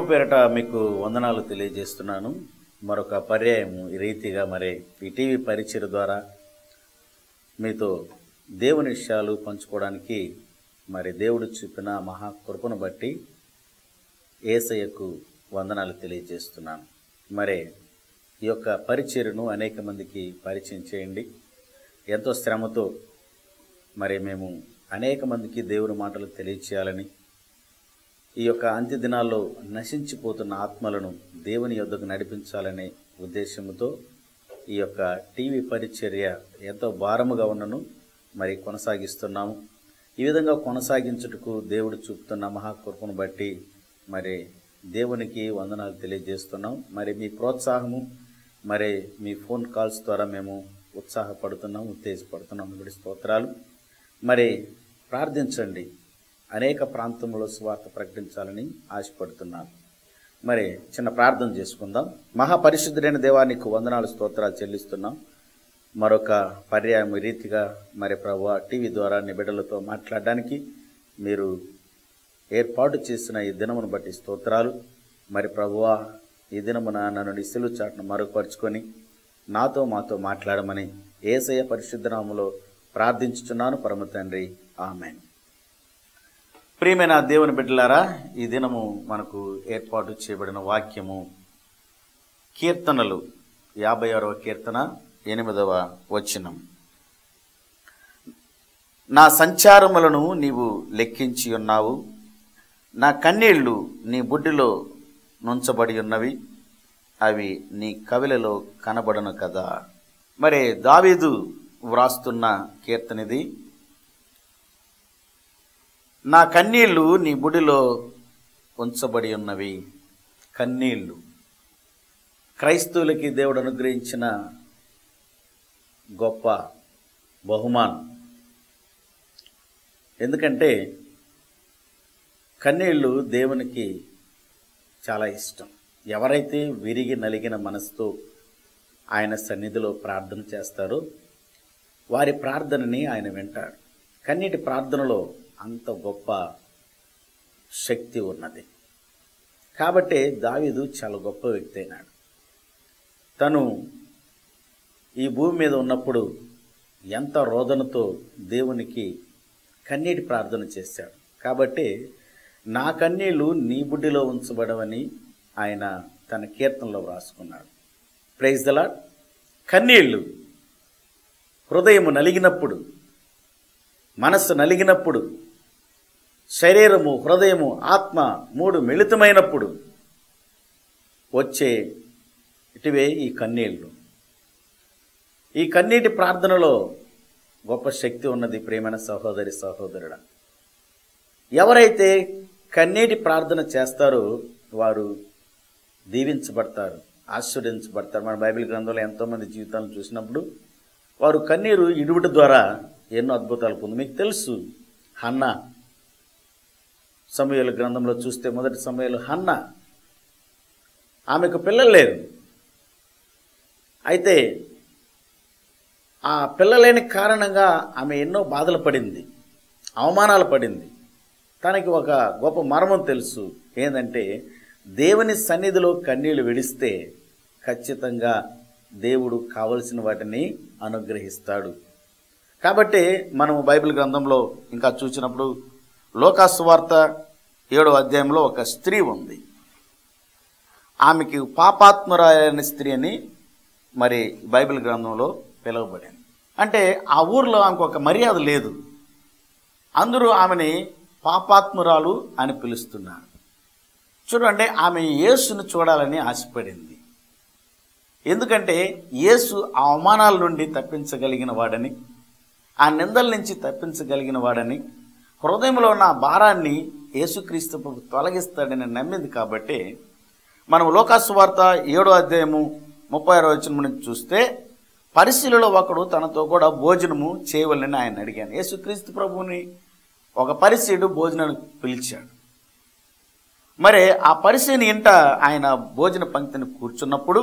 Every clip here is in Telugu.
పేరట మీకు వందనాలు తెలియజేస్తున్నాను. మరొక పర్యాయం ఈ రీతిగా ఈ టీవీ పరిచయ ద్వారా మీతో దేవుని విషయాలు పంచుకోవడానికి దేవుడు చూపిన మహాకృపను బట్టి యేసయ్యకు వందనాలు తెలియజేస్తున్నాను. ఈ యొక్క పరిచర్యను అనేక మందికి పరిచయం చేయండి. ఎంతో శ్రమతో మేము అనేక మందికి దేవుని మాటలు తెలియచేయాలని, ఈ యొక్క అంత్య దినాల్లో నశించిపోతున్న ఆత్మలను దేవుని యొద్దకు నడిపించాలనే ఉద్దేశంతో ఈ యొక్క టీవీ పరిచర్య ఎంతో భారముగా ఉన్నను కొనసాగిస్తున్నాము. ఈ విధంగా కొనసాగించుటకు దేవుడు చూపుతున్న మహాకృపను బట్టి దేవునికి వందనాలు తెలియజేస్తున్నాం. మీ ప్రోత్సాహము మీ ఫోన్ కాల్స్ ద్వారా మేము ఉత్సాహపడుతున్నాం, ఉత్తేజపడుతున్నాం. స్తోత్రాలు. ప్రార్థించండి. అనేక ప్రాంతంలో సువార్త ప్రకటించాలని ఆశపడుతున్నాను. చిన్న ప్రార్థన చేసుకుందాం. మహాపరిశుద్ధుడైన దేవానికి వందనాలు, స్తోత్రాలు చెల్లిస్తున్నాం. మరొక పర్యాయం రీతిగా ప్రభువా టీవీ ద్వారా నీ బిడ్డలతో మాట్లాడడానికి మీరు ఏర్పాటు చేసిన ఈ దినమును బట్టి స్తోత్రాలు. ప్రభువా ఈ దినమున నన్ను నీ సిలువ చాటును మరుగుపరుచుకొని మాతో మాట్లాడమని యేసయ్య పరిశుద్ధ నామములో ప్రార్థించుచున్నాను పరమ తండ్రి. ఆమేన్. ప్రియమైన దేవుని బిడ్డలారా, ఈ దినము మనకు ఏర్పాటు చేయబడిన వాక్యము కీర్తనలు 56వ కీర్తన 8వ వచనం. నా సంచారములను నీవు లెక్కించి ఉన్నావు, నా కన్నీళ్లు నీ బుడ్డిలో నుంచబడి ఉన్నవి, అవి నీ కవిలలో కనబడను కదా. దావీదు వ్రాస్తున్న కీర్తనిది. నా కన్నీళ్లు నీ బుడిలో ఉంచబడి ఉన్నవి. కన్నీళ్లు క్రైస్తవులకి దేవుడు అనుగ్రహించిన గొప్ప బహుమానం. ఎందుకంటే కన్నీళ్లు దేవునికి చాలా ఇష్టం. ఎవరైతే విరిగి నలిగిన మనసుతో ఆయన సన్నిధిలో ప్రార్థన చేస్తారో వారి ప్రార్థనని ఆయన వింటాడు. కన్నీటి ప్రార్థనలో అంత గొప్ప శక్తి ఉన్నది. కాబట్టి దావీదు చాలా గొప్ప వ్యక్తి అయినాడు. తను ఈ భూమి మీద ఉన్నప్పుడు ఎంత రోదనతో దేవునికి కన్నీటి ప్రార్థన చేశాడు. కాబట్టి నా కన్నీళ్లు నీ బుడ్డిలో ఉంచబడవని ఆయన తన కీర్తనలో వ్రాసుకున్నాడు. Praise the lord. కన్నీళ్లు హృదయము నలిగినప్పుడు, మనస్సు నలిగినప్పుడు, శరీరము, హృదయము, ఆత్మ 3 మిళితమైనప్పుడు వచ్చే ఇటువే ఈ కన్నీళ్లు. ఈ కన్నీటి ప్రార్థనలో గొప్ప శక్తి ఉన్నది. ప్రియమైన సహోదరి సహోదరుడా, ఎవరైతే కన్నీటి ప్రార్థన చేస్తారో వారు దీవించబడతారు, ఆశీర్వదించబడతారు. మన బైబిల్ గ్రంథంలో ఎంతోమంది జీవితాలను చూసినప్పుడు వారు కన్నీరు ఇడువుట ద్వారా ఎన్నో అద్భుతాలు పొంది. మీకు తెలుసు, హన్నా సమూయేలు గ్రంథంలో చూస్తే మొదటి సమూయేలు హన్నా, ఆమెకు పిల్లలు లేరు. అయితే ఆ పిల్లలేని కారణంగా ఆమె ఎన్నో బాధలు పడింది, అవమానాలు పడింది. తనకి ఒక గొప్ప మర్మం తెలుసు. ఏంటంటే దేవుని సన్నిధిలో కన్నీళ్లు విడిస్తే ఖచ్చితంగా దేవుడు కావలసిన వాటిని అనుగ్రహిస్తాడు. కాబట్టి మనము బైబిల్ గ్రంథంలో ఇంకా చూసినప్పుడు లూకా సువార్త 7వ అధ్యాయంలో ఒక స్త్రీ ఉంది. ఆమెకి పాపాత్మురాలైన స్త్రీ అని బైబిల్ గ్రంథంలో పిలువబడింది. అంటే ఆ ఊర్లో ఆమెకు ఒక మర్యాద లేదు. అందరూ ఆమెని పాపాత్మురాలు అని పిలుస్తున్నారు. చూడండి, ఆమె యేసును చూడాలని ఆశపడింది. ఎందుకంటే యేసు ఆ అవమానాల నుండి తప్పించగలిగిన వాడని, ఆ నిందల నుంచి తప్పించగలిగిన వాడని, హృదయంలో ఉన్న భారాన్ని యేసుక్రీస్తు తొలగిస్తాడని నమ్మింది. కాబట్టి మనం లూకా సువార్త 7వ అధ్యాయము 36వ వచనం నుంచి చూస్తే, పరిశీలలో ఒకడు తనతో కూడా భోజనము చేయవలని ఆయన అడిగాను. యేసుక్రీస్తు ప్రభువుని ఒక పరిసీయుడు భోజనానికి పిలిచాడు. ఆ పరిసీని ఇంట ఆయన భోజన పంక్తిని కూర్చున్నప్పుడు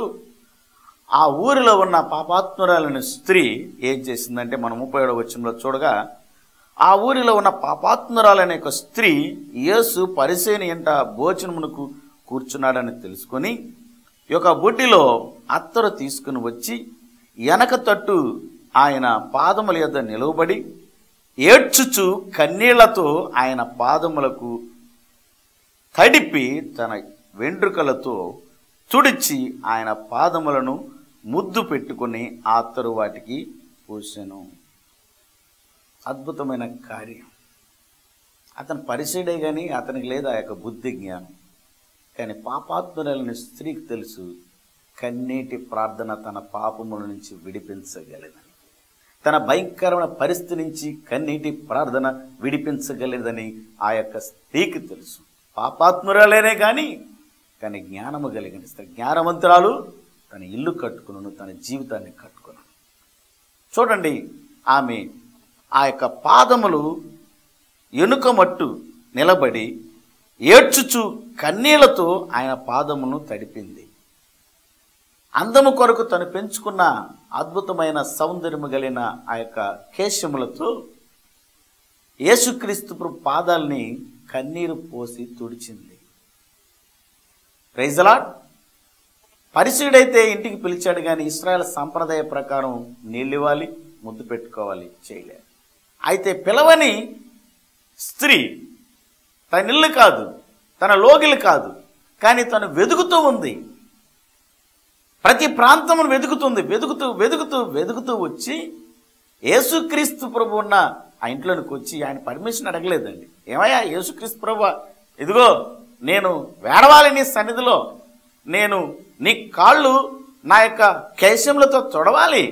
ఆ ఊరిలో ఉన్న పాపాత్మురాలైన స్త్రీ ఏం చేసిందంటే, మనం 37వ వచనంలో చూడగా, ఆ ఊరిలో ఉన్న పాపాత్మురాలైన ఒక స్త్రీ యేసు పరిసయ్యుని ఇంట భోజనమునకు కూర్చున్నాడని తెలుసుకొని ఈ యొక్క బుడ్డిలో అత్తరు తీసుకుని వచ్చి వెనక తట్టు ఆయన పాదముల యొద్ద నిలువబడి ఏడ్చుచు కన్నీళ్లతో ఆయన పాదములకు తడిపి తన వెంట్రుకలతో తుడిచి ఆయన పాదములను ముద్దు పెట్టుకుని ఆ అత్తరు వాటికి పూసెను. అద్భుతమైన కార్యం. అతను పరిచయుడే కానీ అతనికి లేదు ఆ యొక్క బుద్ధి జ్ఞానం. కానీ పాపాత్మురాలైన స్త్రీకి తెలుసు కన్నీటి ప్రార్థన తన పాపముల నుంచి విడిపించగలదని, తన భయంకరమైన పరిస్థితి నుంచి కన్నీటి ప్రార్థన విడిపించగలదని ఆ యొక్క స్త్రీకి తెలుసు. పాపాత్మురాలేనే కానీ జ్ఞానము కలిగిన స్త్రీ, జ్ఞానవంతురాలు, తన ఇల్లు కట్టుకును, తన జీవితాన్ని కట్టుకును. చూడండి, ఆమె ఆ యొక్క పాదములు ఎనుక మట్టు నిలబడి ఏడ్చుచు కన్నీళ్లతో ఆయన పాదములను తడిపింది. అందము కొరకు తను పెంచుకున్న అద్భుతమైన సౌందర్యము కలిగిన ఆ యొక్క కేశములతో యేసుక్రీస్తు పాదాలని కన్నీరు పోసి తుడిచింది. Praise the lord. పరిసయుడైతే ఇంటికి పిలిచాడు కానీ ఇశ్రాయేల్ సాంప్రదాయ ప్రకారం నీళ్ళు ఇవ్వాలి, ముద్దు పెట్టుకోవాలి, చేయలేదు. అయితే పిలవని స్త్రీ తన ఇల్లు కాదు, తన లోగిలు కాదు, కానీ తను వెతుకుతూ ఉంది. ప్రతి ప్రాంతమును వెతుకుతుంది. వెతుకుతూ వచ్చి యేసుక్రీస్తు ప్రభు ఉన్న ఆ ఇంట్లోనికి వచ్చి ఆయన పర్మిషన్ అడగలేదండి. ఏమయ్యా యేసుక్రీస్తు ప్రభు, ఇదిగో నేను వేడవాలి నీ సన్నిధిలో, నేను నీ కాళ్ళు నా యొక్క కేశములతో తొడవాలి,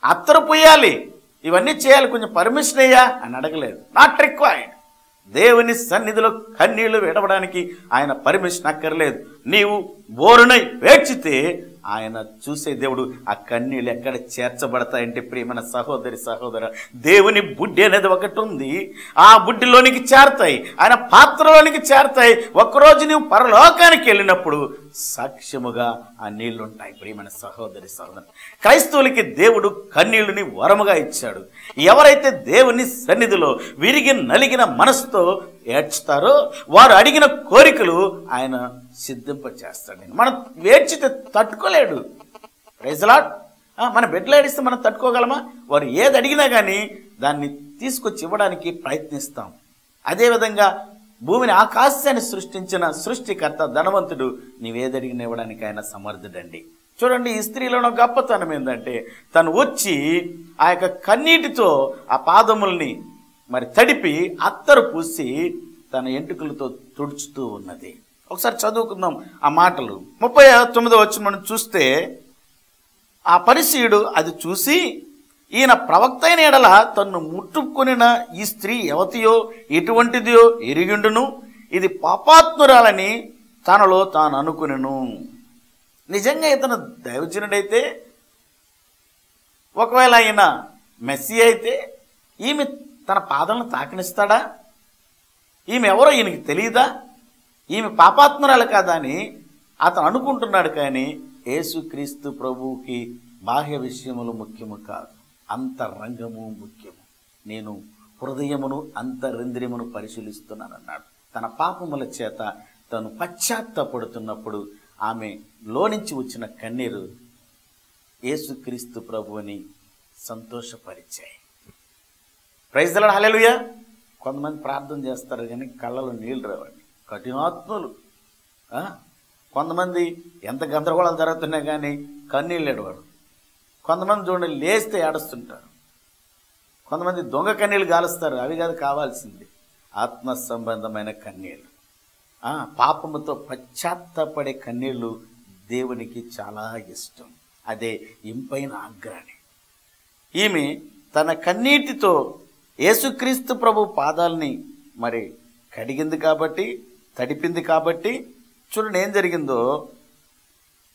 అత్తరు పోయాలి, ఇవన్నీ చేయాలి, కొంచెం పర్మిషన్ అయ్యా అని అడగలేదు. Not required. దేవుని సన్నిధిలో కన్నీళ్లు విడవడానికి ఆయన పర్మిషన్ అక్కర్లేదు. నీవు బోరునై వేడ్చితే ఆయన చూసే దేవుడు ఆ కన్నీళ్ళు ఎక్కడ చేర్చబడతాయంటే, ప్రియమైన సహోదరి సహోదర, దేవుని బుడ్డి అనేది ఒకటి ఉంది. ఆ బుడ్డిలోనికి చేరతాయి, ఆయన పాత్రలోనికి చేరతాయి. ఒక్కరోజు నీవు పరలోకానికి వెళ్ళినప్పుడు సాక్ష్యముగా ఆ నీళ్లు ఉంటాయి. ప్రియమైన సహోదరి సహోదరు, క్రైస్తవులకి దేవుడు కన్నీళ్ళని వరముగా ఇచ్చాడు. ఎవరైతే దేవుని సన్నిధిలో విరిగి నలిగిన మనసుతో ఏడ్చుతారో వారు అడిగిన కోరికలు ఆయన సిద్ధింప చేస్తాడు. మనం ఏడ్చితే తట్టుకోలేడు. Praise the lord. మన బిడ్డలు ఏడిస్తే మనం తట్టుకోగలమా? వారు ఏది అడిగినా కానీ దాన్ని తీసుకొచ్చి ఇవ్వడానికి ప్రయత్నిస్తాం. అదేవిధంగా భూమిని ఆకాశాన్ని సృష్టించిన సృష్టికర్త ధనవంతుడు నీవేది అడిగిన ఇవ్వడానికి ఆయన సమర్థుడండి. చూడండి, ఈ స్త్రీలో గొప్పతనం ఏంటంటే తను వచ్చి ఆ యొక్క కన్నీటితో ఆ పాదముల్ని మరి తడిపి అత్తరు పూసి తన ఎంటుకలతో తుడుచుతూ ఉన్నది. ఒకసారి చదువుకుందాం ఆ మాటలు. 39వ వచనం మనం చూస్తే, ఆ పరిసయుడు అది చూసి ఈయన ప్రవక్త అయిన ఎడల తన్ను ముట్టుకొనిన ఈ స్త్రీ ఎవతియో ఎటువంటిదియో ఎరిగిండును, ఇది పాపాత్మురాలని తనలో తాను అనుకునెను. నిజంగా ఇతను దైవజనుడైతే, ఒకవేళ ఆయన మెస్సీ అయితే ఈమె తన పాదాలను తాకనిస్తాడా? ఈమె ఎవరో ఈయనకి తెలియదా? ఈమె పాపాత్మురాలు కాదా అని అతను అనుకుంటున్నాడు. కానీ యేసుక్రీస్తు ప్రభువుకి బాహ్య విషయములు ముఖ్యము కాదు, అంతరంగము ముఖ్యము. నేను హృదయమును అంతరింద్రియమును పరిశీలిస్తున్నానన్నాడు. తన పాపముల చేత తను పశ్చాత్తాపడుతున్నప్పుడు ఆమె లోనించి వచ్చిన కన్నీరు యేసుక్రీస్తు ప్రభువుని సంతోషపరిచాయి. Praise the lord. హల్లెలూయా. కొంతమంది ప్రార్థన చేస్తారు కానీ కళ్ళలో నీళ్ళు రావండి, కఠినాత్ములు. కొంతమంది ఎంత గందరగోళాలు జరుగుతున్నాయి కానీ కన్నీళ్ళు ఏడవాడు. కొంతమంది చూడండి లేస్తే ఏడుస్తుంటారు. కొంతమంది దొంగ కన్నీళ్ళు గాలుస్తారు. అవి కాదు కావాల్సింది, ఆత్మ సంబంధమైన కన్నీళ్ళు. పాపముతో పశ్చాత్తాపడే కన్నీళ్ళు దేవునికి చాలా ఇష్టం. అదే ఇంపైన ఆగ్రహం. ఈమె తన కన్నీటితో యేసుక్రీస్తు ప్రభు పాదాలని మరి కడిగింది కాబట్టి, తడిపింది కాబట్టి. చూడండి ఏం జరిగిందో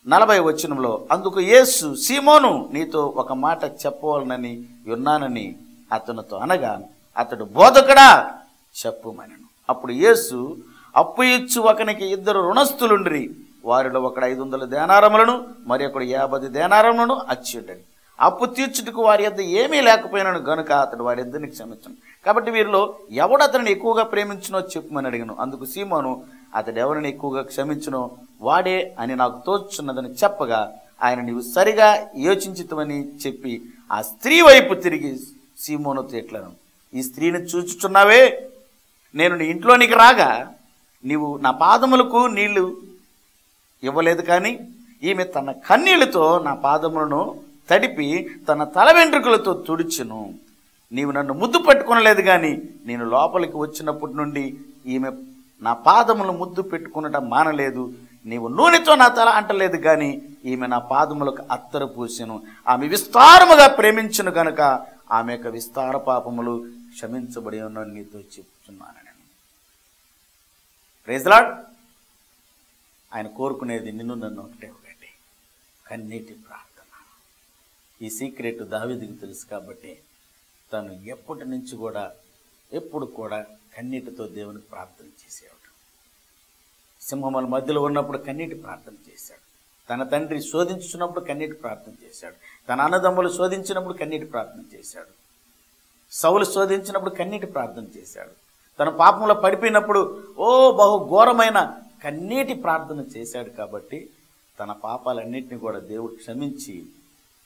40వ వచనంలో, అందుకు యేసు, సీమోను నీతో ఒక మాట చెప్పవాలనని ఉన్నానని అతనితో అనగా, అతడు బోధకుడా చెప్పుమనెను. అప్పుడు యేసు, అప్పు ఇచ్చు ఒకనికి 2 రుణస్థులుండ్రి, వారిలో ఒకడు 500 దేనారములను మరి ఒకడు 50 దేనారములను అచ్చుండని. అప్పు తీర్చుటకు వారి యొద్ద ఏమీ లేకపోయినాను గనుక అతడు వారి ఇద్దరిని క్షమించను. కాబట్టి వీరిలో ఎవడు అతనిని ఎక్కువగా ప్రేమించినో చెప్పుమని అడిగాను. అందుకు సీమోను, అతడు ఎవరిని ఎక్కువగా క్షమించునో వాడే అని నాకు తోచున్నదని చెప్పగా ఆయన నీవు సరిగా యోచించితమని చెప్పి ఆ స్త్రీ వైపు తిరిగి సీమోనుతో ఇట్లను, ఈ స్త్రీని చూచుచున్నావే, నేను నీ ఇంట్లోనికి రాగా నీవు నా పాదములకు నీళ్లు ఇవ్వలేదు, కానీ ఈమె తన కన్నీళ్లతో నా పాదములను తడిపి తన తల వెంట్రుకలతో తుడిచును. నీవు నన్ను ముద్దు పట్టుకొనలేదు, కానీ నేను లోపలికి వచ్చినప్పటి నుండి ఈమె నా పాదములను ముద్దు పెట్టుకునటం మానలేదు. నీవు నూనెతో నా తల అంటలేదు, కానీ ఈమె నా పాదములకు అత్తరు పూసెను. ఆమె విస్తారముగా ప్రేమించును గనుక ఆమె యొక్క విస్తార పాపములు క్షమించబడి ఉన్నాను నీతో చెప్తున్నాను. నేను ప్రైజ్ ది లార్డ్. ఆయన కోరుకునేది నిన్ను నన్ను ఒకటే, కన్నీటి ప్రార్థన. ఈ సీక్రెట్ దావీదుకి తెలుసు కాబట్టి తను ఎప్పటి నుంచి కూడా ఎప్పుడు కూడా కన్నీటితో దేవునికి ప్రార్థన చేసేవాడు. సింహముల మధ్యలో ఉన్నప్పుడు కన్నీటి ప్రార్థన చేశాడు. తన తండ్రి శోధించున్నప్పుడు కన్నీటి ప్రార్థన చేశాడు. తన అన్నదమ్ములు శోధించినప్పుడు కన్నీటి ప్రార్థన చేశాడు. సౌలు శోధించినప్పుడు కన్నీటి ప్రార్థన చేశాడు. తన పాపంలో పడిపోయినప్పుడు బహు ఘోరమైన కన్నీటి ప్రార్థన చేశాడు. కాబట్టి తన పాపాలన్నింటినీ కూడా దేవుడు క్షమించి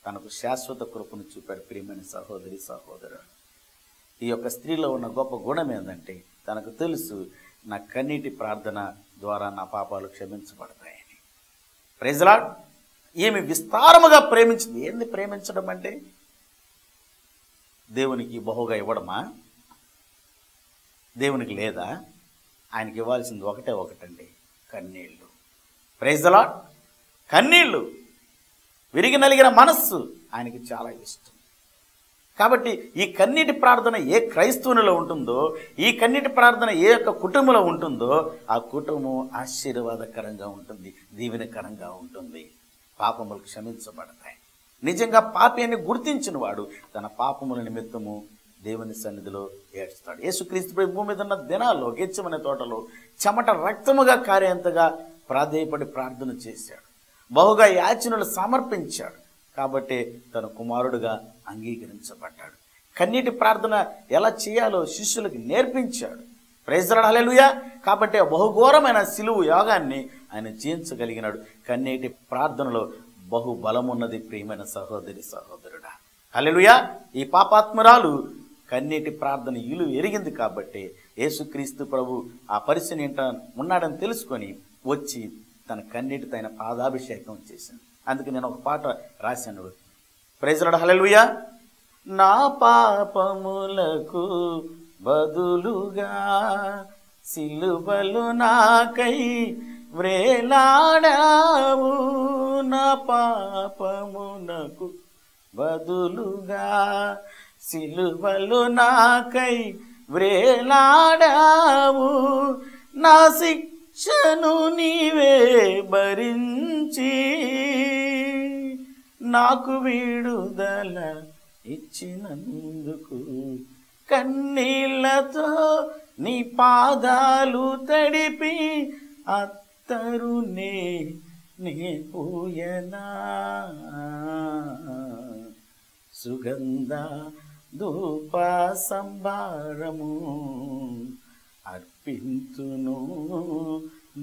తనకు శాశ్వత కృపను చూపాడు. ప్రియమైన సహోదరి సహోదరుడు, ఈ యొక్క స్త్రీలో ఉన్న గొప్ప గుణం ఏంటంటే తనకు తెలుసు, నా కన్నీటి ప్రార్థన ద్వారా నా పాపాలు క్షమించబడతాయని. Praise the lord. ఈమె విస్తారముగా ప్రేమించింది. ఏంది ప్రేమించడం అంటే? దేవునికి బహుగా ఇవ్వడమా? దేవునికి లేదా? ఆయనకి ఇవ్వాల్సింది ఒకటండి, కన్నీళ్ళు. Praise the Lord. కన్నీళ్ళు, విరిగి నలిగిన మనస్సు ఆయనకి చాలా ఇష్టం. కాబట్టి ఈ కన్నీటి ప్రార్థన ఏ క్రైస్తవునిలో ఉంటుందో, ఈ కన్నీటి ప్రార్థన ఏ యొక్క కుటుంబంలో ఉంటుందో ఆ కుటుంబం ఆశీర్వాదకరంగా ఉంటుంది, దీవెనకరంగా ఉంటుంది. పాపములు క్షమించబడతాయి. నిజంగా పాపి అని గుర్తించిన వాడు తన పాపముల నిమిత్తము దేవుని సన్నిధిలో ఏడ్చుతాడు. యేసుక్రీస్తు భూమి మీద ఉన్న దినాల్లో గెత్సెమనే తోటలో చెమట రక్తముగా కారేంతగా ప్రాధేయపడి ప్రార్థన చేశాడు. బహుగా యాచనలు సమర్పించాడు. కాబట్టి తన కుమారుడుగా అంగీకరించబడ్డాడు. కన్నీటి ప్రార్థన ఎలా చేయాలో శిష్యులకు నేర్పించాడు. Praise the lord. హల్లెలూయా. కాబట్టి బహుఘోరమైన సిలువు యోగాన్ని ఆయన జయించగలిగినాడు. కన్నీటి ప్రార్థనలో బహు బలమున్నది. ప్రియమైన సహోదరి సహోదరుడా, హల్లెలూయా. ఈ పాపాత్మురాలు కన్నీటి ప్రార్థన ఇలు ఎరిగింది కాబట్టి యేసుక్రీస్తు ప్రభు ఆ పరిస్థితిని ఉన్నాడని తెలుసుకొని వచ్చి తన కన్నీటితో ఆయన పాదాభిషేకం చేసింది. అందుకే నేను ఒక పాట రాశాను. Praise the lord. హల్లెలూయా. నా పాపములకు బదులుగా సిలువలు నాకై వ్రేలాడావు, నా పాపమునకు బదులుగా సిలువలు నాకై వ్రేలాడావు, నా శిక్షను నీవే భరించి నాకు విడుదల ఇచ్చినందుకు కన్నీళ్లతో నీ పాదాలు తడిపి అత్తరునే నీ పూయనా, సుగంధ ధూప సంభారము అర్పింతును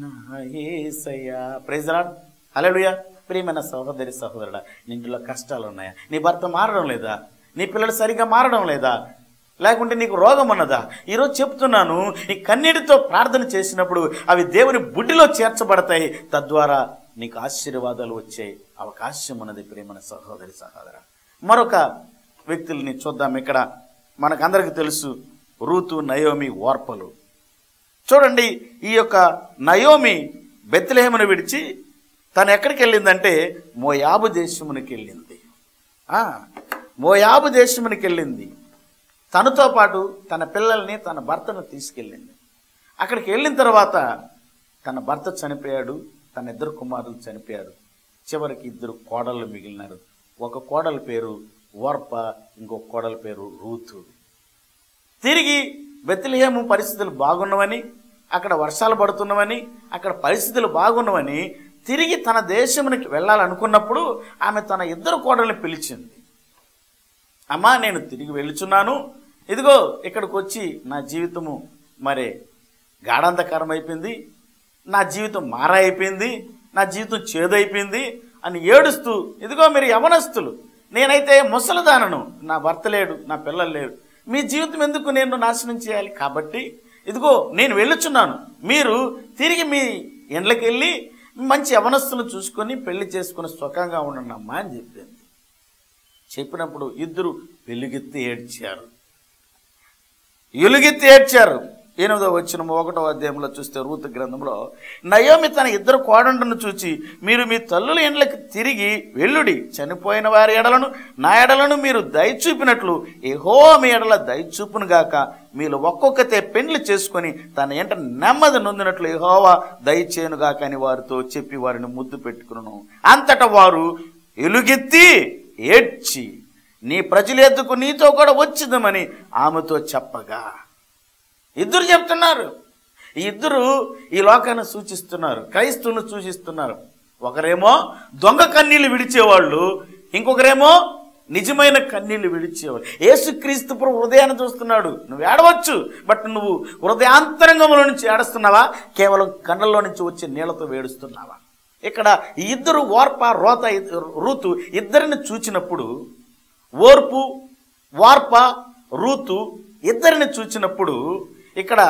నా యేసయ్యా. Praise the lord. హల్లెలూయా. ప్రియమైన సహోదరి సహోదరుడా, నింటిలో కష్టాలు ఉన్నాయా? నీ భర్త మారడం లేదా? నీ పిల్లలు సరిగ్గా మారడం లేదా? లేకుంటే నీకు రోగం ఉన్నదా? ఈరోజు చెప్తున్నాను, ఈ కన్నీటితో ప్రార్థన చేసినప్పుడు అవి దేవుని బుడ్డిలో చేర్చబడతాయి. తద్వారా నీకు ఆశీర్వాదాలు వచ్చే అవకాశం ఉన్నది. ప్రియమైన సహోదరి సహోదర, మరొక వ్యక్తుల్ని చూద్దాం. ఇక్కడ మనకందరికీ తెలుసు, రూతు, నయోమి, ఓర్పలు. చూడండి, ఈ యొక్క నయోమి బెత్లెహేమును విడిచి తను ఎక్కడికి వెళ్ళిందంటే మోయాబు దేశమునికి వెళ్ళింది. మోయాబు దేశమునికి వెళ్ళింది. తనతో పాటు తన పిల్లల్ని, తన భర్తను తీసుకెళ్ళింది. అక్కడికి వెళ్ళిన తర్వాత తన భర్త చనిపోయాడు, తన 2 కుమారులు చనిపోయారు. చివరికి 2 కోడళ్ళు మిగిలినారు. ఒక కోడల పేరు ఓర్ప, ఇంకొక కోడల పేరు రూతు. తిరిగి బెత్లెహేము పరిస్థితులు బాగున్నవని, అక్కడ వర్షాలు పడుతున్నవని, అక్కడ పరిస్థితులు బాగున్నవని తిరిగి తన దేశమునికి వెళ్ళాలనుకున్నప్పుడు ఆమె తన 2 కోడల్ని పిలిచింది. అమ్మా, నేను తిరిగి వెళుచున్నాను, ఇదిగో ఇక్కడికి వచ్చి నా జీవితము మరి గాఢాంధకారం అయిపోయింది, నా జీవితం మారైపోయింది, నా జీవితం చేదైపోయింది అని ఏడుస్తూ, ఇదిగో మీరు యవనస్తులు, నేనైతే ముసలిదానను, నా భర్త లేడు, నా పిల్లలు లేడు, మీ జీవితం ఎందుకు నేను నాశనం చేయాలి? కాబట్టి ఇదిగో నేను వెళ్ళుచున్నాను, మీరు తిరిగి మీ ఇండ్లకి వెళ్ళి మంచి యవనస్తులను చూసుకొని పెళ్లి చేసుకుని సుఖంగా ఉండండి అమ్మా అని చెప్పింది. చెప్పినప్పుడు ఇద్దరు వెలుగెత్తి ఏడ్చారు. 8వ వచనం 1వ అధ్యాయంలో చూస్తే రూతు గ్రంథంలో, నయోమి తన ఇద్దరు కోడండును చూచి, మీరు మీ తల్లుల ఇండ్లకి తిరిగి వెళ్ళుడి, చనిపోయిన వారి ఎడలను నా ఎడలను మీరు దయచూపినట్లు యెహోవా మీ ఎడల దయచూపును గాక, మీరు ఒక్కొక్కతే పెండ్లి చేసుకొని తన ఎంట నెమ్మది నొందినట్లు యెహోవా దయచేయును గాక అని వారితో చెప్పి వారిని ముద్దు పెట్టుకును. అంతటా వారు ఎలుగెత్తి ఏడ్చి, నీ ప్రజల ఎద్దుకు నీతో కూడా వచ్చిందమని ఆమెతో చెప్పగా. ఇద్దరు చెప్తున్నారు. ఈ ఇద్దరు ఈ లోకాన్ని సూచిస్తున్నారు, క్రైస్తవులను సూచిస్తున్నారు. ఒకరేమో దొంగ కన్నీళ్లు విడిచేవాళ్ళు, ఇంకొకరేమో నిజమైన కన్నీళ్లు విడిచేవాళ్ళు. యేసుక్రీస్తు ప్రభు హృదయాన్ని చూస్తున్నాడు. నువ్వు ఏడవచ్చు, బట్ నువ్వు హృదయాంతరంగంలో నుంచి ఏడుస్తున్నావా, కేవలం కళ్ళల్లో నుంచి వచ్చే నీళ్లతో వేడుస్తున్నావా? ఇక్కడ ఈ ఇద్దరు రూతు ఇద్దరిని చూచినప్పుడు, రూతు ఇద్దరిని చూచినప్పుడు ఇక్కడ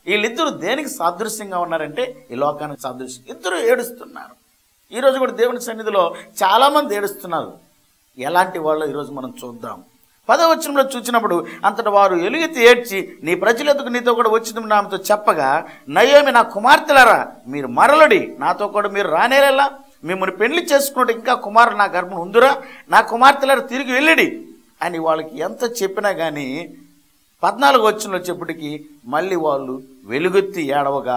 వీళ్ళిద్దరూ దేనికి సాదృశ్యంగా ఉన్నారంటే ఈ లోకానికి సాదృశ్యం. ఇద్దరు ఏడుస్తున్నారు. ఈరోజు కూడా దేవుని సన్నిధిలో చాలామంది ఏడుస్తున్నారు. ఎలాంటి వాళ్ళు ఈరోజు మనం చూద్దాం. 10వ వచనంలో చూసినప్పుడు, అంతటా వారు ఎలుగెత్తి ఏడ్చి, నీ ప్రజలెదుకు నీతో కూడా వచ్చింది నామతో చెప్పగా, నయోమి, నా కుమార్తెలారా మీరు మరలడి, నాతో కూడా మీరు రానేలా, మిమ్మల్ని పెళ్లి చేసుకున్నట్టు ఇంకా కుమారుడు నా గర్భం ఉందిరా, నా కుమార్తెలారా తిరిగి వెళ్ళిడి అని వాళ్ళకి ఎంత చెప్పినా కానీ 14వ వచనంలో చెప్పటికి మళ్ళీ వాళ్ళు వెలుగెత్తి ఏడవగా,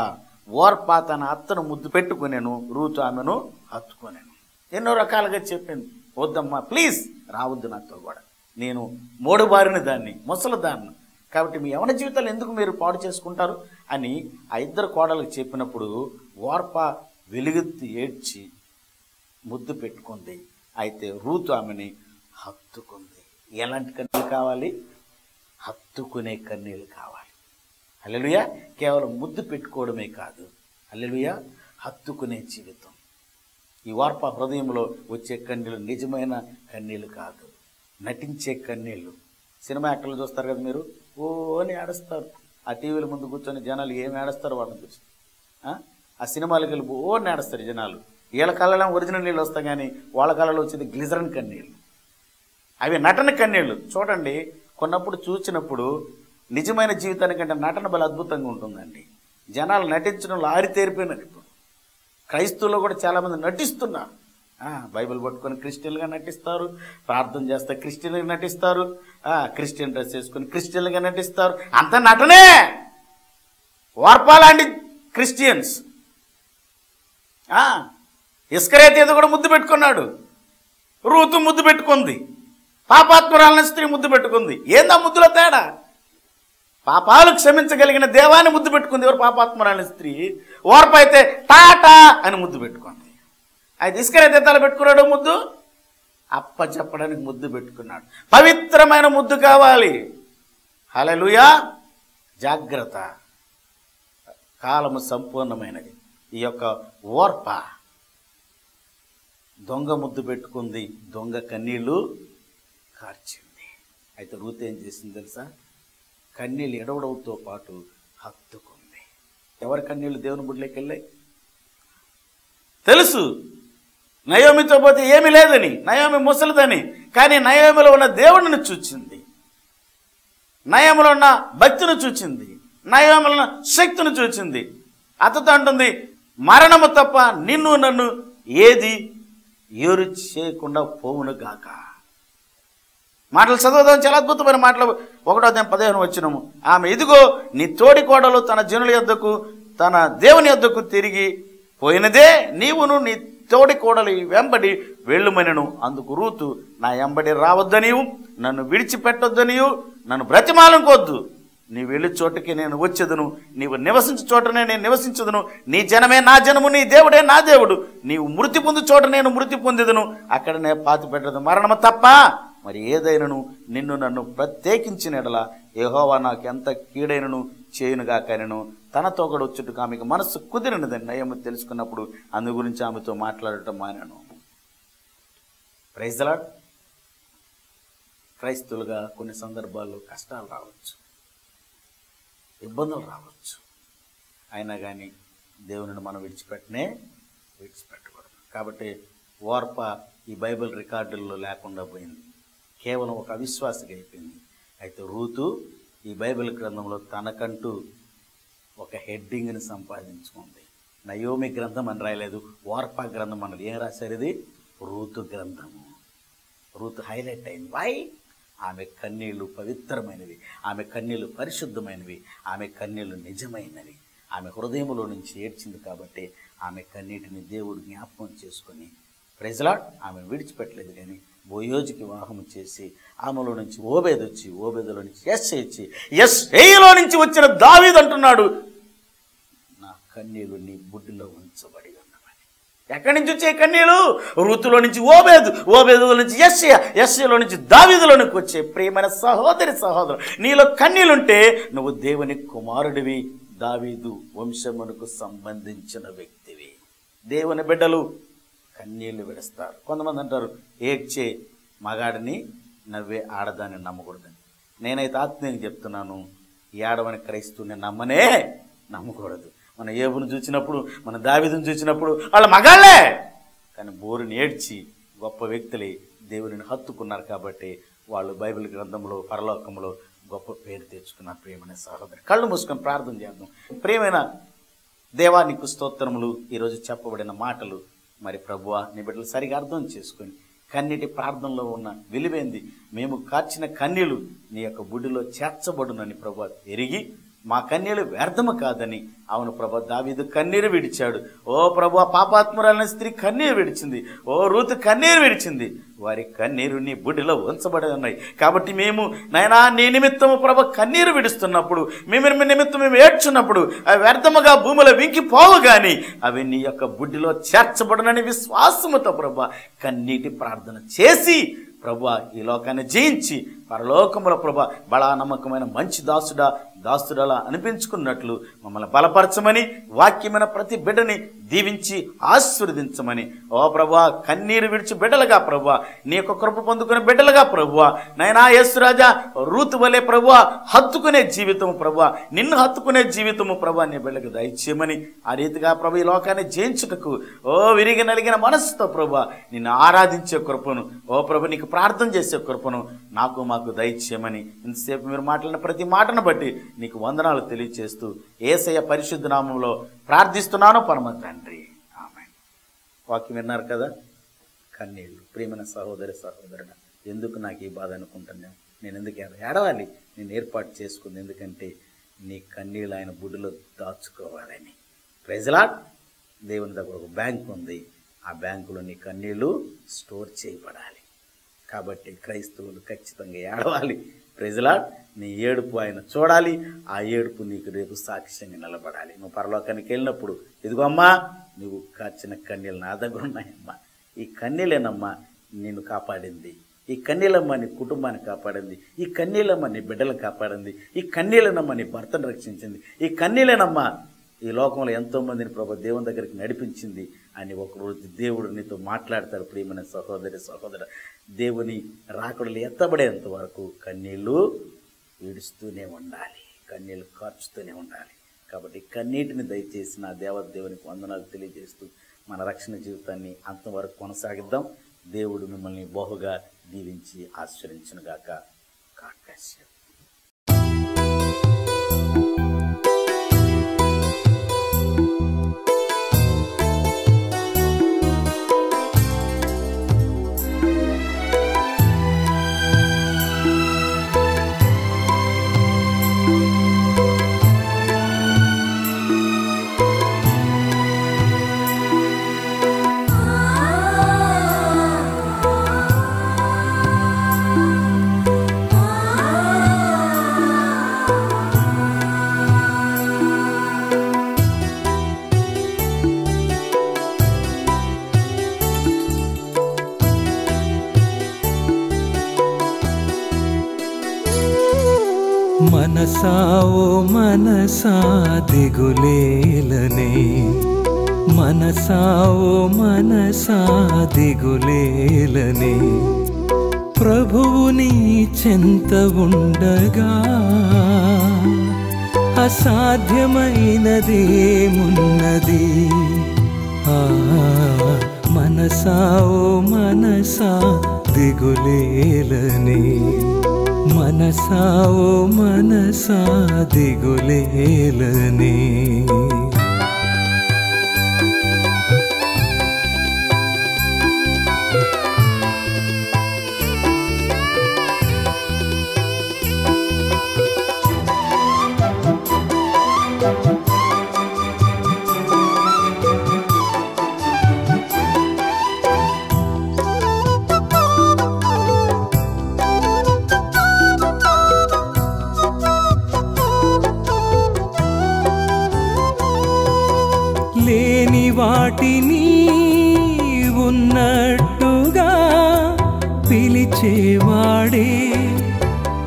ఓర్పా తన అత్తను ముద్దు పెట్టుకునేను, రూతు ఆమెను హత్తుకొనేను. ఎన్నో రకాలుగా చెప్పింది, వద్దమ్మా ప్లీజ్ రావద్దు నాతో కూడా, నేను మోడుబారిన దాన్ని, ముసలిదాన్ని, కాబట్టి మీ యవన జీవితాలు ఎందుకు మీరు పాడు చేసుకుంటారు అని ఆ ఇద్దరు కోడలకు చెప్పినప్పుడు ఓర్పా వెలుగెత్తి ఏడ్చి ముద్దు పెట్టుకుంది. అయితే రూతు ఆమెని హత్తుకుంది. ఎలాంటి కన్నీళ్ళు కావాలి? హత్తుకునే కన్నీళ్ళు కావాలి. హల్లెలూయా. కేవలం ముద్దు పెట్టుకోవడమే కాదు, హల్లెలూయా, హత్తుకునే జీవితం. ఈ ఓర్పా హృదయంలో వచ్చే కన్నీళ్ళు నిజమైన కన్నీళ్ళు కాదు, నటించే కన్నీళ్ళు. సినిమా యాక్టర్లు చూస్తారు కదా మీరు, ఓ అని ఏడుస్తారు. ఆ టీవీల ముందు కూర్చొని జనాలు ఏమి ఏడుస్తారు వాళ్ళని చూసి. ఆ సినిమాలకు వెళ్ళి ఓ అని ఏడుస్తారు జనాలు. వీళ్ళ కళ్ళలో ఒరిజినల్ నీళ్ళు వస్తాయి కానీ వాళ్ళ కళ్ళలో వచ్చేది గ్లిజరన్ కన్నీళ్ళు. అవి నటన కన్నీళ్ళు. చూడండి, కొన్నప్పుడు చూసినప్పుడు నిజమైన జీవితానికంటే నటన బల అద్భుతంగా ఉంటుందండి. జనాలు నటించడంలో ఆరితేరిపోయినారు. ఇప్పుడు క్రైస్తవులు కూడా చాలామంది నటిస్తున్నారు. బైబిల్ పట్టుకొని క్రిస్టియన్గా నటిస్తారు, ప్రార్థన చేస్తే క్రిస్టియన్గా నటిస్తారు, క్రిస్టియన్ డ్రెస్ వేసుకొని క్రిస్టియన్గా నటిస్తారు. అంత నటనే. వార్పాలాంటి క్రిస్టియన్స్. ఇస్కరియోతు ఏదో కూడా ముద్దు పెట్టుకున్నాడు, రూతు ముద్దు పెట్టుకుంది, పాపాత్మురాలైన స్త్రీ ముద్దు పెట్టుకుంది. ఏందా ముద్దులో తేడా? పాపాలు క్షమించగలిగిన దేవాన్ని ముద్దు పెట్టుకుంది ఎవరు? పాపాత్మురాలైన స్త్రీ. ఓర్ప అయితే టాటా అని ముద్దు పెట్టుకుంది. అయితే ఇస్కరియోతు తల పెట్టుకున్నాడు ముద్దు, అప్ప చెప్పడానికి ముద్దు పెట్టుకున్నాడు. పవిత్రమైన ముద్దు కావాలి. హల్లెలూయా. జాగ్రత్త, కాలము సంపూర్ణమైనది. ఈ యొక్క ఓర్ప దొంగ ముద్దు పెట్టుకుంది, దొంగ కన్నీళ్ళు కార్చింది. అయితే రూతు ఏం చేసింది తెలుసా? కన్నీళ్ళు ఎడవడంతో పాటు హత్తుకుంది. ఎవరి కన్నీళ్ళు దేవుని గుడిలోకి వెళ్ళాయి తెలుసు. నయోమితో పోతే ఏమీ లేదని, నయోమి ముసలిదని, కానీ నయోమిలో ఉన్న దేవుడిని చూచింది, నయోమిలో ఉన్న భక్తిని చూచింది, నయోమిలో ఉన్న శక్తిని చూచింది. అతతో అంటుంది, మరణము తప్ప నిన్ను నన్ను ఏది ఏరు చేయకుండా పోవును గాక. మాటలు చదువుదాం, చాలా అద్భుతమైన మాటలు. 1వ అధ్యాయం 15వ వచనము, ఆమె ఇదిగో నీ తోడి కోడలు తన జనుల యొద్దకు తన దేవుని యొద్దకు తిరిగి పోయినదే, నీవును నీ తోడి కోడలు వెంబడి వెళ్ళుమనెను. అందుకు రూతు, నా వెంబడి రావద్దనియు, నన్ను విడిచిపెట్టొద్దనియు, నన్ను బ్రతిమాలంకొద్దు, నీ వెళ్ళి చోటుకి నేను వచ్చేదను, నీవు నివసించు చోటనే నేను నివసించదును, నీ జనమే నా జనము, నీ దేవుడే నా దేవుడు, నీవు మృతి పొందు చోట నేను మృతి పొందేదను, అక్కడనే పాతి పెట్టదు. మరణము తప్ప మరి ఏదైనను నిన్ను నన్ను ప్రత్యేకించిన ఎడల యెహోవా నాకు ఎంత కీడైనను చేయునుగాక నేను తనతో కూడా వచ్చుటకు ఆమెకు మనస్సు కుదిరినదని నయము తెలుసుకున్నప్పుడు అందు గురించి ఆమెతో మాట్లాడటం మానేను. Praise the lord. క్రైస్తవులుగా కొన్ని సందర్భాల్లో కష్టాలు రావచ్చు, ఇబ్బందులు రావచ్చు. అయినా కానీ దేవునిని మనం విడిచిపెట్టకూడదు. కాబట్టి ఓర్ప ఈ బైబిల్ రికార్డుల్లో లేకుండా పోయింది, కేవలం ఒక అవిశ్వాసిగా అయిపోయింది. అయితే రూతు ఈ బైబిల్ గ్రంథంలో తనకంటూ ఒక హెడ్డింగ్ని సంపాదించుకుంది. నయోమి గ్రంథం అని రాయలేదు, ఓర్ప గ్రంథం అన్నది. ఏం రాశారు? ఇది రూతు గ్రంథము. రూతు హైలైట్ అయింది. వై? ఆమె కన్నీళ్లు పవిత్రమైనవి, ఆమె కన్నీళ్లు పరిశుద్ధమైనవి, ఆమె కన్నీళ్లు నిజమైనవి. ఆమె హృదయంలో నుంచి ఏడ్చింది కాబట్టి ఆమె కన్నీటిని దేవుడు జ్ఞాపకం చేసుకొని ప్రైజ్ ది లార్డ్ ఆమెను విడిచిపెట్టలేదు. కానీ బోయోజుకి వివాహం చేసి ఆమెలో నుంచి ఓబేదు వచ్చి, ఓబేదులో నుంచి యెస్సై వచ్చి, యెస్సైలో నుంచి వచ్చిన దావీదు అంటున్నాడు, నా కన్నీళ్లు నీ బుడ్డిలో ఉంచబడి ఉన్నవని. ఎక్కడి నుంచి వచ్చే కన్నీళ్లు? రూతులో నుంచి ఓబేదు, ఓబేదులో నుంచి యెస్సై, యెస్సైలో నుంచి దావీదులోనికి వచ్చే ప్రియమైన సహోదరు, నీలో కన్నీళ్లుంటే నువ్వు దేవుని కుమారుడివి, దావీదు వంశమునకు సంబంధించిన వ్యక్తివి. దేవుని బిడ్డలు కన్నీళ్లు విడుస్తారు. కొంతమంది అంటారు ఏడ్చే మగాడిని నవ్వే ఆడదాన్ని నమ్మకూడదని. నేనైతే ఆత్మీయంగా చెప్తున్నాను, ఏడవని క్రైస్తవుని నమ్మకూడదు. మన ఏబును చూసినప్పుడు, మన దావీదును చూసినప్పుడు వాళ్ళ మగాళ్ళే, కానీ బోరుని ఏడ్చి గొప్ప వ్యక్తులే దేవుని హత్తుకున్నారు కాబట్టి వాళ్ళు బైబిల్ గ్రంథంలో పరలోకంలో గొప్ప పేరు తెచ్చుకున్నారు. ప్రియమైన సహోదరు, కళ్ళు మూసుకొని ప్రార్థన చేద్దాం. ప్రియమైన దేవా, నీకు స్తోత్రములు. ఈరోజు చెప్పబడిన మాటలు మరి ప్రభువా నీ బిడ్డలు సరిగా అర్థం చేసుకొని కన్నీటి ప్రార్థనలో ఉన్న విలువేంది, మేము కార్చిన కన్నీళ్లు నీ యొక్క బుడ్డిలో చేర్చబడునని ప్రభువా ఎరిగి మా కన్నీళ్లు వ్యర్థము కాదని. అవును ప్రభా, దావీదు కన్నీరు విడిచాడు. ఓ ప్రభువా, పాపాత్మురాలైన స్త్రీ కన్నీరు విడిచింది. ఓ రూతు కన్నీరు విడిచింది. వారి కన్నీరు నీ బుడ్డిలో ఉంచబడి ఉన్నాయి. కాబట్టి మేము నాయనా నీ నిమిత్తము ప్రభ కన్నీరు విడుస్తున్నప్పుడు, మేము నిమిత్తం మేము ఏడ్చున్నప్పుడు అవి వ్యర్థముగా భూమిలో వింకిపోవు కానీ అవి నీ యొక్క బుడ్డిలో చేర్చబడునని విశ్వాసముతో ప్రభ కన్నీటి ప్రార్థన చేసి ప్రభా ఈ లోకాన్ని జయించి పరలోకముల ప్రభ బలా నమ్మకమైన మంచి దాసుడలా అనిపించుకున్నట్లు మమ్మల్ని బలపరచమని, వాక్యమైన ప్రతి బిడ్డని దీవించి ఆశీర్వదించమని. ఓ ప్రభా, కన్నీరు విడిచి బిడ్డలుగా ప్రభా, నీ యొక్క కృప పొందుకునే బిడ్డలుగా ప్రభువా, నైనా యేసురాజా రూతు వలె ప్రభువా హత్తుకునే జీవితము ప్రభువా, నిన్ను హత్తుకునే జీవితము ప్రభా నీ బిడ్డలకు దయచేయమని. ఆ రీతిగా ప్రభు ఈ లోకాన్ని జయించుటకు ఓ విరిగి నలిగిన మనస్సుతో ప్రభా నిన్ను ఆరాధించే కృపను, ఓ ప్రభు నీకు ప్రార్థన చేసే కృపను మాకు దయచేయమని. ఇంతసేపు మీరు మాట్లాడిన ప్రతి మాటను బట్టి నీకు వందనాలు తెలియచేస్తూ యేసయ్య పరిశుద్ధ నామంలో ప్రార్థిస్తున్నాను పరమ తండ్రి, ఆమేన్. వాక్యం విన్నారు కదా, కన్నీళ్ళు. ప్రియమైన సహోదరుడా, ఎందుకు నాకు ఈ బాధ అనుకుంటున్నాను? నేను ఎందుకు ఏడవాలి? నేను ఏర్పాటు చేసుకుంది ఎందుకంటే నీ కన్నీళ్ళు ఆయన బుడ్డిలో దాచుకోవాలని. Praise the lord. దేవుని దగ్గర ఒక బ్యాంక్ ఉంది, ఆ బ్యాంకులో నీ కన్నీళ్ళు స్టోర్ చేయబడాలి. కాబట్టి క్రైస్తవులు ఖచ్చితంగా ఏడవాలి. Praise the lord. నీ ఏడుపు ఆయన చూడాలి, ఆ ఏడుపు నీకు రేపు సాక్ష్యంగా నిలబడాలి. నువ్వు పరలోకానికి వెళ్ళినప్పుడు ఇదిగో అమ్మా, నువ్వు కార్చిన కన్నీళ్ళు నా దగ్గర ఉన్నాయమ్మా, ఈ కన్నీళ్ళేనమ్మా నిన్ను కాపాడింది, ఈ కన్నీళ్ళమ్మ నీ కుటుంబాన్ని కాపాడింది, ఈ కన్నీళ్ళమ్మ నీ బిడ్డలను కాపాడింది, ఈ కన్నీళ్ళనమ్మ నీ భర్తను రక్షించింది, ఈ కన్నీళ్ళేనమ్మా ఈ లోకంలో ఎంతోమందిని ప్రభు దేవుని దగ్గరికి నడిపించింది అని ఒకరోజు దేవుడు నీతో మాట్లాడతాడు. ప్రియమైన సహోదర, దేవుని రాకడలు ఎత్తబడేంత వరకు కన్నీళ్ళు విడుస్తూనే ఉండాలి, కన్నీళ్ళు కార్చుతూనే ఉండాలి. కాబట్టి కన్నీటిని దయచేసి నా దేవునికి వందనాలు తెలియజేస్తూ మన రక్షణ జీవితాన్ని అంతవరకు కొనసాగిద్దాం. దేవుడు మిమ్మల్ని బహుగా దీవించి ఆశీర్వదించునుగాక. God bless you. ah మనసా ఓ మనసా దిగులేలనే, మనసా ఓ మనసా దిగులేలనే, ప్రభువు నీ చెంత ఉండగా అసాధ్యమైనదేమున్నది. మనసా ఓ మనసా దిగులేలనే, మనసా ఓ మనసా దిగులేలనే. లేని వాటిని ఉన్నట్టుగా పిలిచేవాడే,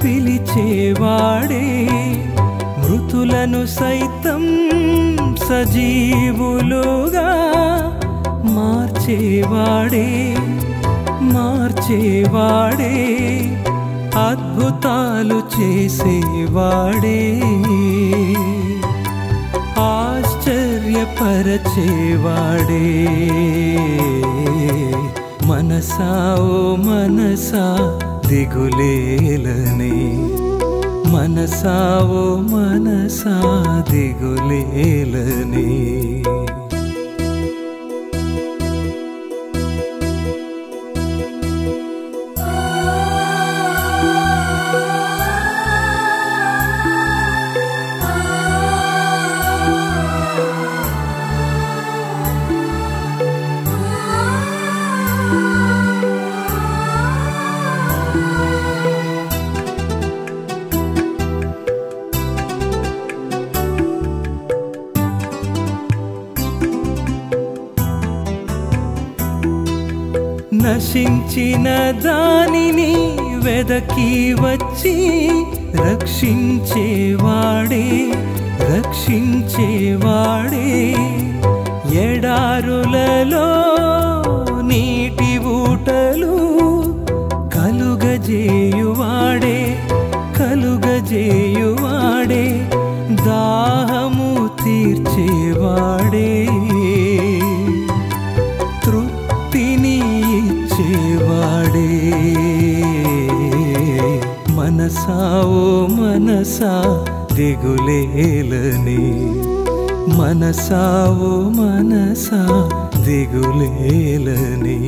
పిలిచేవాడే, మృతులను సైతం సజీవులుగా మార్చేవాడే, మార్చేవాడే, అద్భుతాలు చేసేవాడే, ఆశ్చర్యపరచేవాడే. మనసా ఓ మనసా దిగులేలనే, మనసా ఓ మనసా దిగులేలనే. నశించిన దానిని వెదకి వచ్చి రక్షించేవాడే, రక్షించేవాడే, ఎడారులలో నీటి ఊటలు కలుగజేయువాడే, కలుగజేయువాడే, దాహము తీర్చేవాడే, తృప్తిని ఇచ్చేవాడే. మనసా ఓ మనసా దిగులేలనే, మనసా ఓ మనసా దిగులేలనే.